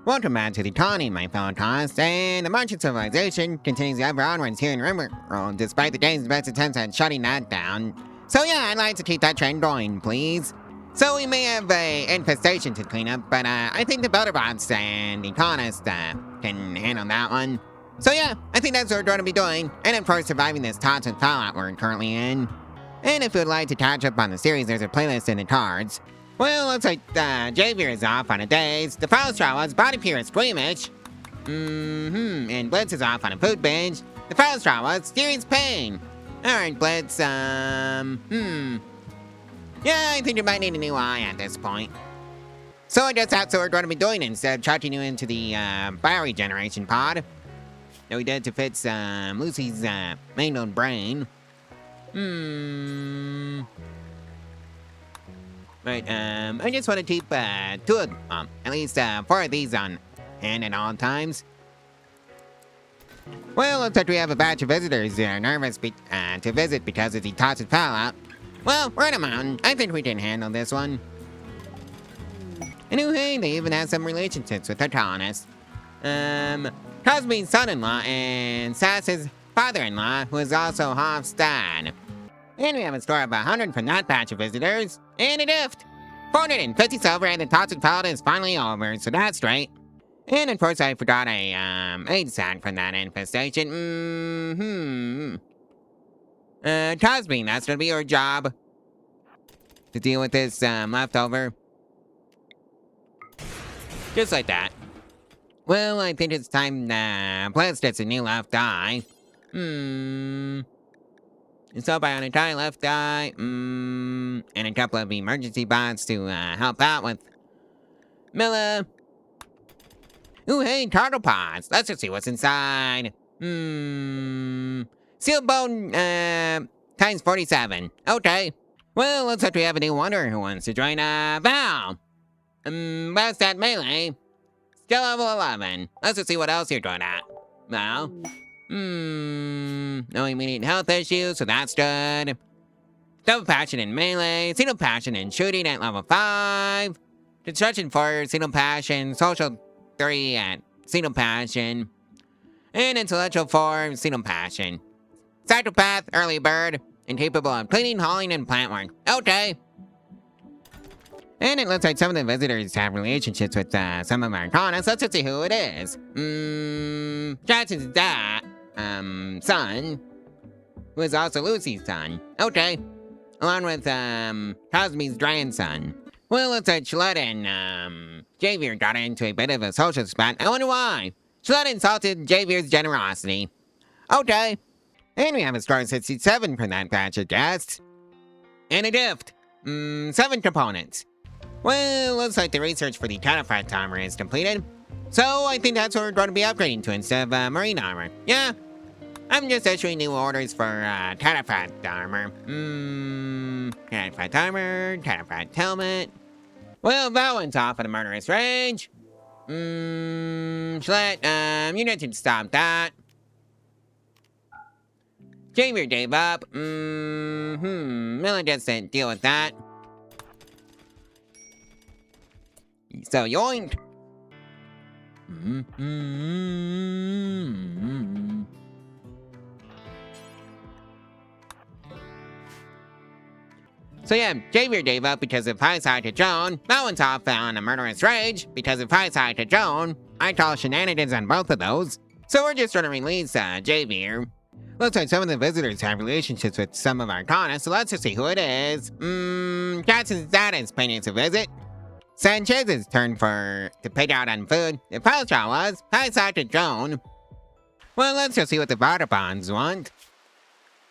Welcome back to the colony, my fellow colonists, and the march of civilization continues ever onwards here in Rimworld, despite the game's best attempts at shutting that down. So yeah, I'd like to keep that trend going, please. So we may have a infestation to clean up, but I think the builder bots and the colonists can handle that one. So yeah, I think that's what we're going to be doing, and of course surviving this toxic fallout we're currently in. And if you'd like to catch up on the series, there's a playlist in the cards. Well, looks like Javier is off on a daze, the Filestraw body pure squeamish. And Blitz is off on a food binge. The Filestraw serious pain. Alright, Blitz, yeah, I think you might need a new eye at this point. So I guess that's what we're going to be doing instead of charging you into the Bioregeneration pod that we did to fix Lucy's main brain. Right, I just want to keep at least 4 of these on hand at all times. Well, looks like we have a batch of visitors who are nervous to visit because of the toxic fallout. Well, we're in a mountain. I think we can handle this one. And oh hey, they even have some relationships with their colonists. Cosby's son-in-law and Sass's father-in-law, who is also half Stan. And we have a score of 100 from that batch of visitors. And a gift! 450 silver and the toxic fallout is finally over, so that's great. And of course I forgot a aid sack from that infestation. Cosby, that's gonna be your job. To deal with this leftover. Just like that. Well, I think it's time Blitz gets a new left eye. It's up by on a tiny left eye, and a couple of emergency bots to help out with Milla. Ooh, hey, turtle pods. Let's just see what's inside. Seal bone, times 47. Okay. Well, looks like we have a new wanderer who wants to join, Val. What's that melee? Still level 11. Let's just see what else you're doing at. Val. No immediate health issues, so that's good. Double passion in melee, single passion in shooting at level 5. Construction 4, single passion, social 3 at single passion. And intellectual 4, single passion. Psychopath, early bird, incapable of cleaning, hauling, and plant work. Okay. And it looks like some of the visitors have relationships with some of our colonists. Let's just see who it is. Jackson's dad. Son, who is also Lucy's son. Okay. Along with, Cosby's grandson. Well, looks like Shlud and, Javier got into a bit of a social spat. I wonder why. Shlud insulted Javier's generosity. Okay. And we have a score of 67 from that batch of guests. And a gift. 7 components. Well, looks like the research for the Catapult armor is completed. So, I think that's what we're going to be upgrading to instead of marine armor. Yeah. I'm just issuing new orders for Catapult armor. Catapult armor, Catapult helmet. Well, that one's off at a murderous rage. Schlet, you need to stop that. Javier gave up. Miller just didn't deal with that. So, yoink. So yeah, Javier gave up because of Firefight to Joan. That one's off on a murderous rage because of Firefight to Joan. I call shenanigans on both of those. So we're just trying to release Javier. Looks like some of the visitors have relationships with some of our colonists, so let's just see who it is. Jackson's dad is paying us a visit. Sanchez's turn to pick out on food. The Filestraw was Firefight to Joan. Well, let's just see what the Vagabonds want.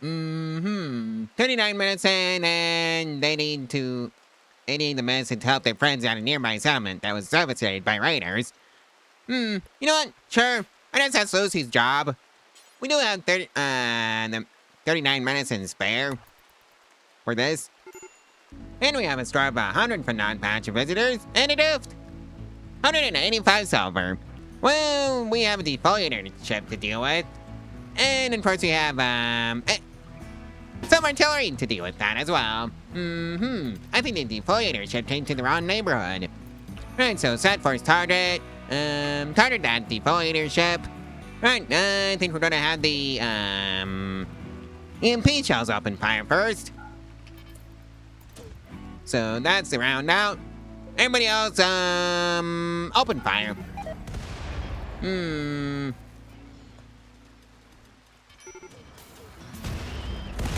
39 minutes in, and they need the medicine to help their friends out of a nearby settlement that was devastated by raiders. You know what? Sure. I guess that's Lucy's job. We do have 39 minutes in spare for this. And we have a score of 100 for non-patch visitors, and a gift. 185 silver. Well, we have a defoliator ship to deal with. And of course we have, some artillery to deal with that as well. I think the defoliator ship came to the wrong neighborhood. Right, so set first target. Targeted that defoliator ship. Right, I think we're gonna have the, EMP shells open fire first. So that's the round out. Everybody else, open fire.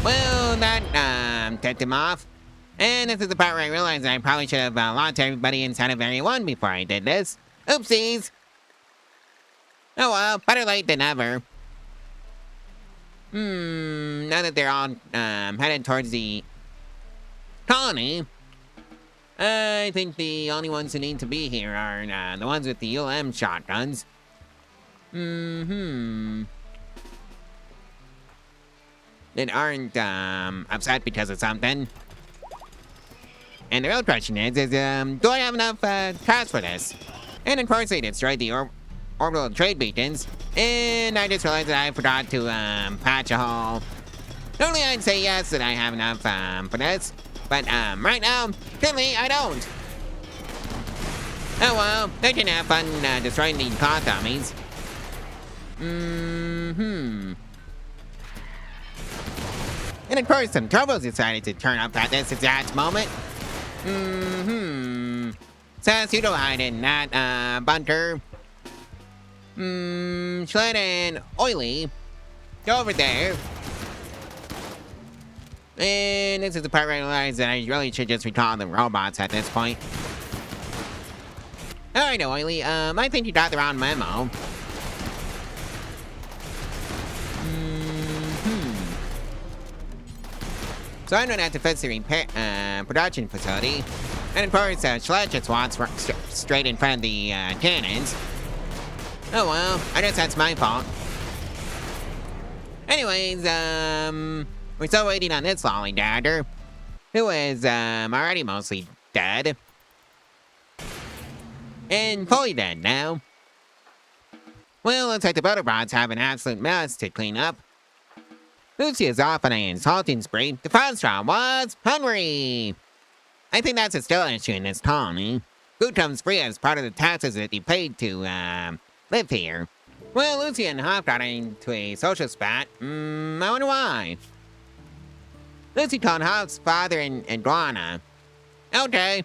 Well, that, tipped him off. And this is the part where I realized I probably should have launched everybody inside of Area 1 before I did this. Oopsies. Oh well, better late than never. Now that they're all, headed towards the colony, I think the only ones who need to be here are, the ones with the ULM shotguns. That aren't, upset because of something. And the real question is, do I have enough, cash for this? And of course they destroyed the orbital trade beacons, and I just realized that I forgot to, patch a hole. Normally I'd say yes that I have enough, for this, but, right now, clearly I don't. Oh well, they can have fun, destroying the cloth dummies. And of course, some turbos decided to turn up at this exact moment. Says you don't hide in that, bunker. Schled and Oily, go over there. And this is the part where I realized that I really should just recall the robots at this point. Alright, Oily, I think you got the wrong memo. So I'm gonna have to fix the repair, production facility. And of course, Schled just walks straight in front of the, cannons. Oh well, I guess that's my fault. Anyways, we're still waiting on this lollygagger, who is, already mostly dead. And fully dead now. Well, looks like the Butterbots have an absolute mess to clean up. Lucy is off on an insulting spree. The Frostraw was hungry. I think that's a still issue in this colony. Food comes free as part of the taxes that he paid to, live here. Well, Lucy and Hop got into a social spat. I wonder why. Lucy called Hop's father an iguana. Okay.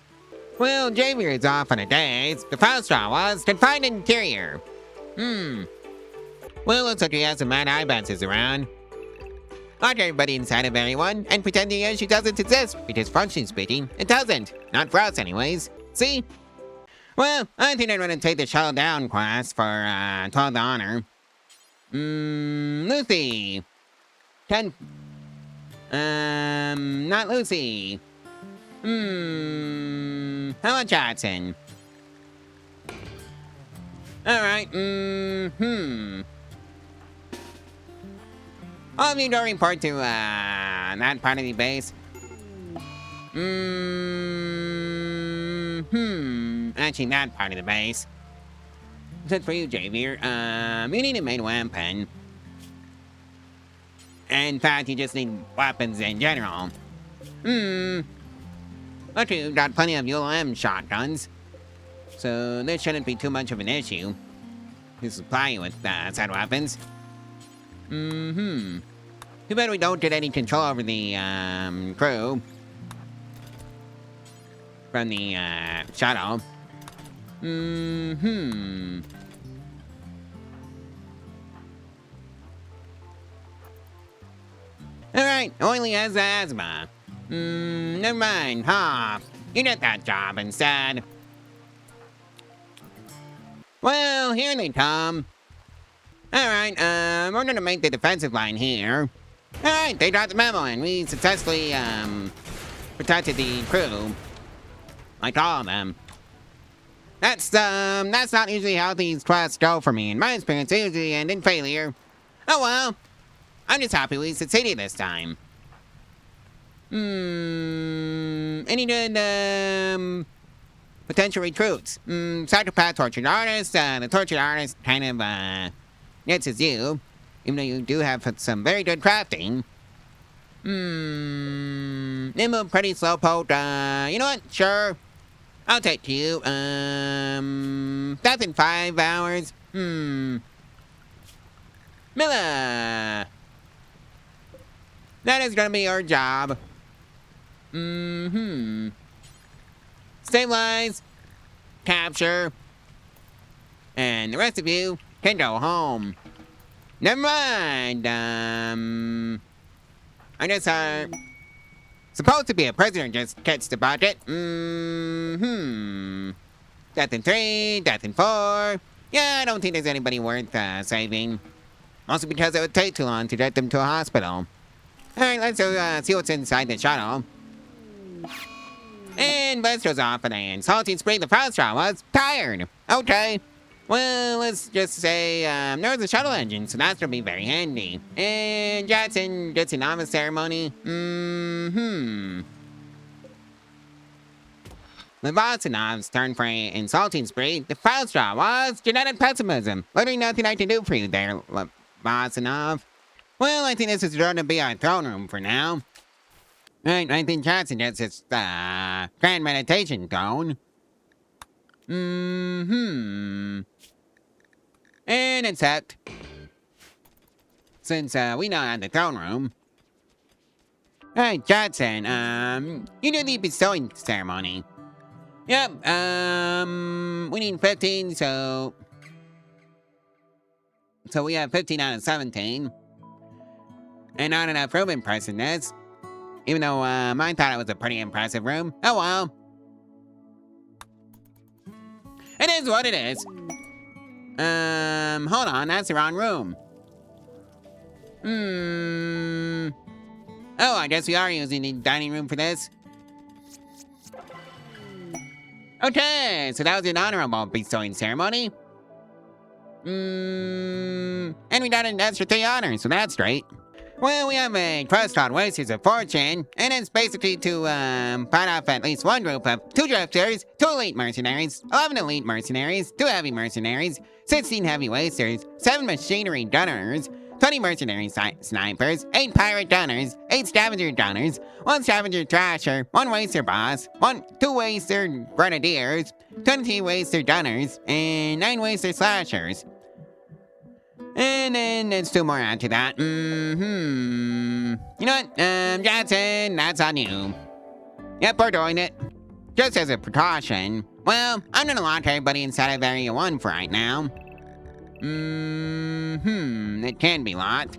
Well, Javier is off on a date. The Frostraw was confined in interior. Well, looks like he has some mad eye bounces around. Lock everybody inside of everyone and pretend the issue doesn't exist, because functionally speaking, it doesn't. Not for us anyways. See? Well, I think I'm gonna take the shuttle down quest for, 12th honor. Lucy. Not Lucy. How about Jackson? Alright, All of you go report to, that part of the base. Actually, that part of the base. Except for you, Javier. You need a main weapon. In fact, you just need weapons in general. But you got plenty of ULM shotguns. So this shouldn't be too much of an issue to supply you with, said weapons. Too bad we don't get any control over the, crew. From the, shuttle. Alright, Oily has asthma. Never mind, Hop. You get that job instead. Well, here they come. Alright, we're gonna make the defensive line here. Alright, they got the memo and we successfully, protected the crew. Like all of them. That's not usually how these quests go for me. In my experience, they usually end in failure. Oh well. I'm just happy we succeeded this time. Any good, potential recruits? Psychopath tortured artist. The tortured artist kind of, gets his due. Even though you do have some very good crafting. Nimble, pretty slowpoke. You know what? Sure. I'll take you. That's in 5 hours. Milla! That is gonna be your job. Stabilize. Capture. And the rest of you can go home. Never mind. I guess supposed to be a prisoner just gets the budget. Death in 3, death in 4. Yeah, I don't think there's anybody worth saving. Mostly because it would take too long to get them to a hospital. Alright, let's go see what's inside the shuttle. And Buster's off and Salty Spring the Frostjaw was tired. Okay. Well, let's just say there was a shuttle engine, so that's gonna be very handy. And Jackson gets an novice ceremony. Leviathanov's turn for an insulting spree. The Frostjaw was genetic pessimism. Literally nothing I can do for you there, Levithanov. Well, I think this is going to be our throne room for now. Right, I think Jackson gets his grand meditation throne. And it's hacked. Since we now have the throne room. Alright, Jackson, you do the bestowing ceremony. Yep, we need 15, so we have 15 out of 17. And not enough room impressiveness. Even though, mine thought it was a pretty impressive room. Oh well. It is what it is. Hold on, that's the wrong room. Oh, I guess we are using the dining room for this. Okay, so that was an honorable bestowing ceremony. And we got an extra 3 honors, so that's great. Well, we have a quest called Wasters of Fortune, and it's basically to fight off at least one group of 2 drifters, 2 elite mercenaries, 11 elite mercenaries, 2 heavy mercenaries, 16 heavy wasters, 7 machinery gunners, 20 mercenary snipers, 8 pirate gunners, 8 scavenger gunners, 1 scavenger thrasher, 1 waster boss, 2 waster grenadiers, 20 waster gunners, and 9 waster slashers. And then there's 2 more after that. You know what? Jackson, that's on you. Yep, we're doing it. Just as a precaution. Well, I'm gonna lock everybody inside of Area 1 for right now. It can be locked.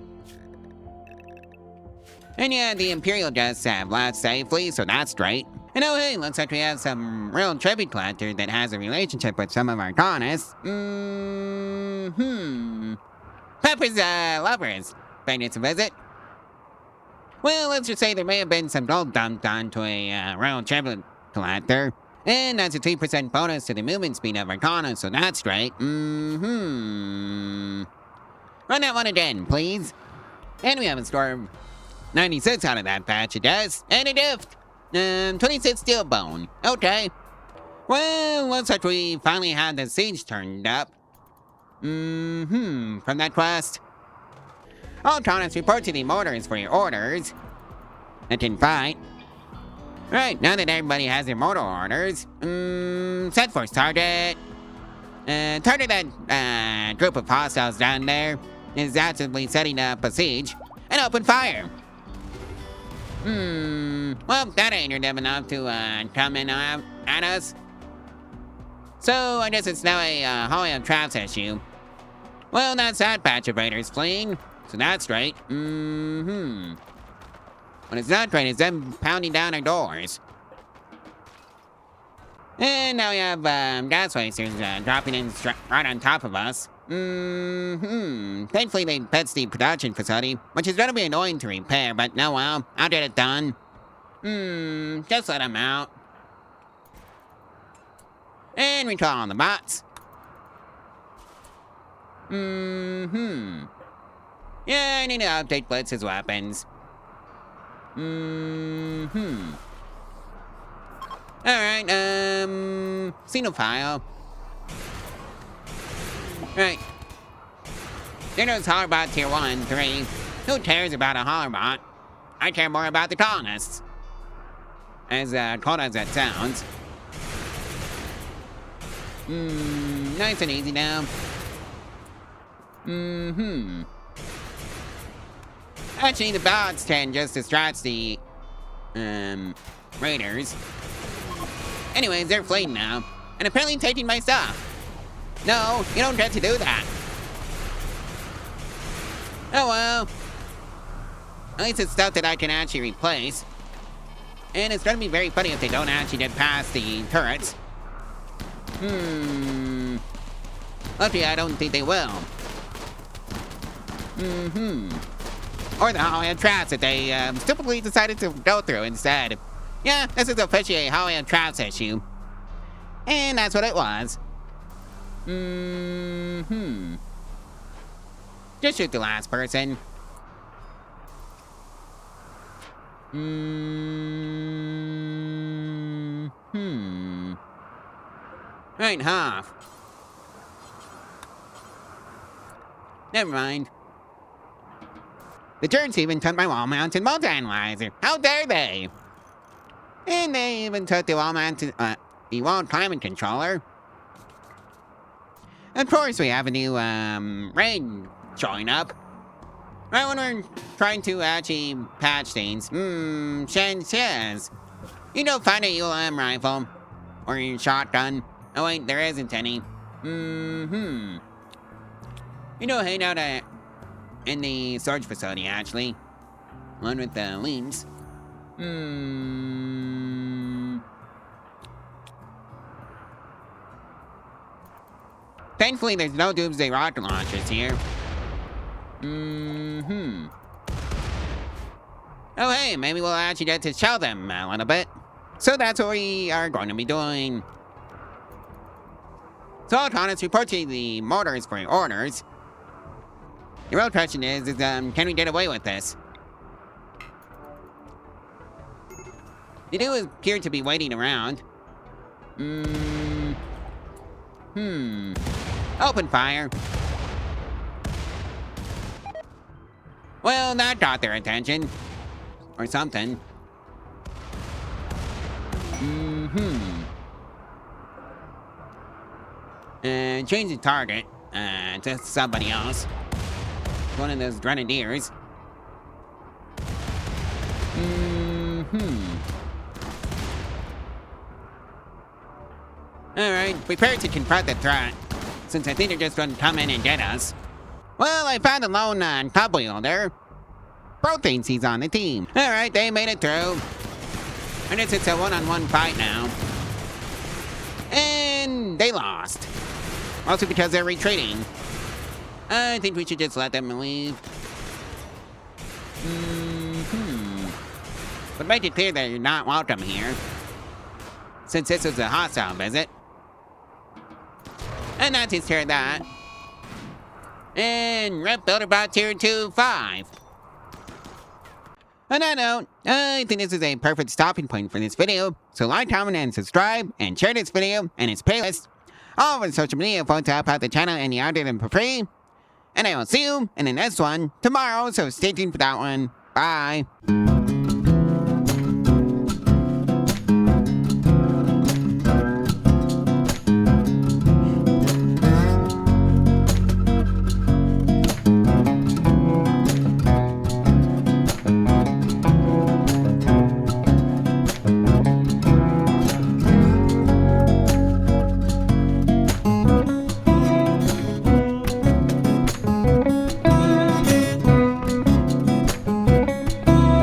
And yeah, the Imperial guests have left safely, so that's great. And oh hey, looks like we have some real tribute collector that has a relationship with some of our colonists. Pepper's lovers paying us a visit. Well, let's just say there may have been some gold dumped onto a royal tribute collector. And that's a 3% bonus to the movement speed of our colonists, so that's great. Run that one again, please. And we have a score of 96 out of that patch, it does. And a gift. 26 steel bone. Okay. Well, looks like we finally had the siege turned up. From that quest. All colonists report to the mortars for your orders. That didn't fight. Right, now that everybody has their mortar orders, set force target. Target that group of hostiles down there is actively setting up a siege and open fire. Well, that ain't them enough to come in at us. So I guess it's now a hauling of traps issue. Well, that's that batch of raiders fleeing, so that's great. What it's not great is them pounding down our doors. And now we have gas wasters dropping in right on top of us. Thankfully they fixed the production facility, which is gonna be annoying to repair, but no well, I'll get it done. Just let them out. And recall all the bots. Yeah, I need to update Blitz's weapons. Alright, Xenophile. Right. There goes Hollarbot Tier 1, 3. Who cares about a Hollarbot? I care more about the colonists. As cold as that sounds. Nice and easy now. Actually, the bots can just distract the, raiders. Anyways, they're fleeing now, and apparently taking my stuff. No, you don't get to do that. Oh well. At least it's stuff that I can actually replace. And it's gonna be very funny if they don't actually get past the turrets. Luckily, I don't think they will. Or the Hologram traps that they stupidly decided to go through instead. Yeah, this is officially a Hologram traps issue. And that's what it was. Just shoot the last person. Right, half. Never mind. The Germs even took my wall-mounted multi-analyzer. How dare they? And they even took the wall-mounted, the wall climate controller. Of course, we have a new, raid showing up. Right when we're trying to actually patch things. Shen says, you know, find a ULM rifle. Or your shotgun. Oh wait, there isn't any. You know, hang out in the storage facility, actually. One with the links. Thankfully, there's no Doomsday rocket launchers here. Oh hey, maybe we'll actually get to show them a little bit. So that's what we are going to be doing. So Autonomous, report to the mortars for orders. The real question is can we get away with this? They do appear to be waiting around. Open fire. Well, that got their attention. Or something. And change the target to somebody else. One of those grenadiers. Alright, prepare to confront the threat, since I think they're just going to come in and get us. Well, I found a lone cub wielder. Bro thinks he's on the team. Alright, they made it through. I guess it's a one-on-one fight now. And they lost. Also because they're retreating. I think we should just let them leave. But make it clear that you're not welcome here. Since this was a hostile visit. And that takes care of that. And Rep Builderbot Tier 2-5. On that note, I think this is a perfect stopping point for this video. So like, comment, and subscribe, and share this video and its playlist all over social media for to help out the channel and the algorithm for free. And I will see you in the next one tomorrow, so stay tuned for that one. Bye.